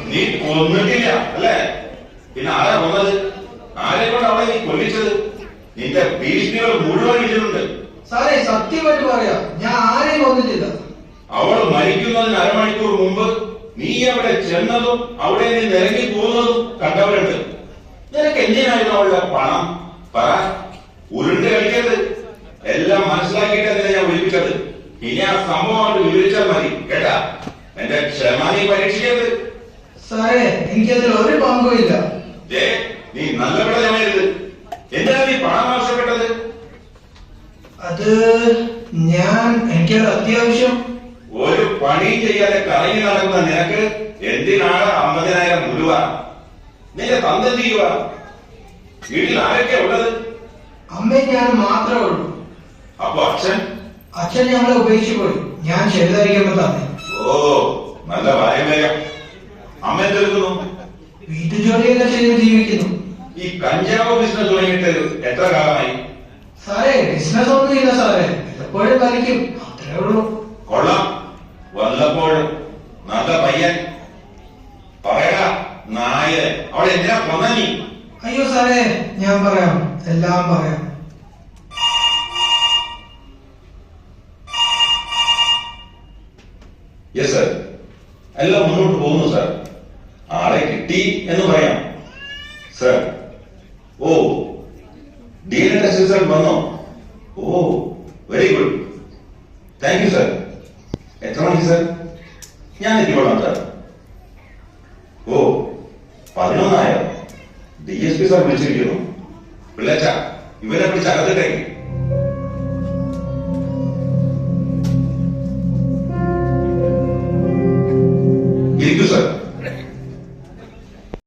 നീ കൊന്നിട്ടില്ല അല്ലേ? പിന്നെ ആരാ കൊന്നത്? ആരെ കൊണ്ട് അവളെ നീ കൊല്ലിച്ചത്? നിന്റെ ഭീഷണികൾ മുഴുവൻ ഇതിലുണ്ട്. സാറേ സത്യമായിട്ട് പറയാ, ഞാൻ ആരെയും കൊന്നിട്ടില്ല. അവൾ മരിക്കുന്നതിന് അരമണിക്കൂർ മുമ്പ് നീ അവിടെ ചെന്നതും അവിടെ നിന്ന് ഇറങ്ങി പോകുന്നതും കണ്ടവരുണ്ട്. നിനക്ക് എന്തിനായിരുന്നു അവളുടെ പണം? പറ, ഉരുണ്ട് കളിക്കരുത്. എല്ലാം മനസ്സിലാക്കിയിട്ട് നിന്നെ ഞാൻ വിളിപ്പിച്ചത്. ഇനി ആ സംഭവം കൊണ്ട് വിവരിച്ചാൽ മതി കേട്ടാ. എന്റെ ക്ഷമ നീ പരീക്ഷിക്കരുത്. സാറേ എനിക്കതിൽ ഒരു പങ്കും ഇല്ല. നീ നല്ലവിടെ ഞമയരുത്. എന്തിനാ നീ പണം ആവശ്യപ്പെട്ടത്? അത് എനിക്കത് അത്യാവശ്യം. ഒരു പണിയും ചെയ്യാതെ കറങ്ങി നടക്കുന്ന നിനക്ക് എന്തിനാണ് 50,000 രൂപ? നിന്റെ തന്ത ചെയ്യുക. വീട്ടിൽ ആരൊക്കെയാ ഉള്ളത്? അമ്മയും ഞാൻ മാത്രമേ ഉള്ളൂ. അപ്പൊ അച്ഛൻ ഞങ്ങളെ ഉപേക്ഷിച്ചു പോയി. ഞാൻ ചെറുതായിരിക്കുമ്പോ തന്നെ. ഓ, നല്ല പാരമ്പര്യം. അമ്മ എന്തെടുക്കുന്നു? വീട്ടുജോലിയൊക്കെ ചെയ്ത് ജീവിക്കുന്നു. ഈ കഞ്ചാവ് ബിസിനസ് തുടങ്ങിയിട്ട് എത്ര കാലമായി? സാറേ ബിസിനസ് ഒന്നും ഇല്ല സാറേ, എപ്പോഴും കളിക്കും, അത്രേ ഉള്ളൂ. കൊള്ളാം, വല്ലപ്പോഴും. നല്ല പയ്യൻ. പറയടാ നായരെ, അവളെ എന്തിനാ കൊന്ന നീ? അയ്യോ സാറേ, ഞാൻ പറയാം, എല്ലാം പറയാം. യെസ് സർ, എല്ലാം മുന്നോട്ട് പോകുന്നു സർ. ആളെ കിട്ടി എന്ന് പറയാം സർ. ഓ, DNA ടെസ്റ്റ് റിസൾട്ട് വന്നോ? ഓ, very good. Thank you sir. എത്ര മണിക്ക് സർ? ഞാൻ എത്തിക്കൊള്ളാം സർ. ഓ, 11 DSP സാർ വിളിച്ചിരിക്കുന്നു. പിള്ളേച്ച, ഇവരെ പിടിച്ച് അകത്തിട്ടേക്ക്. ഇരിക്കൂ സർ.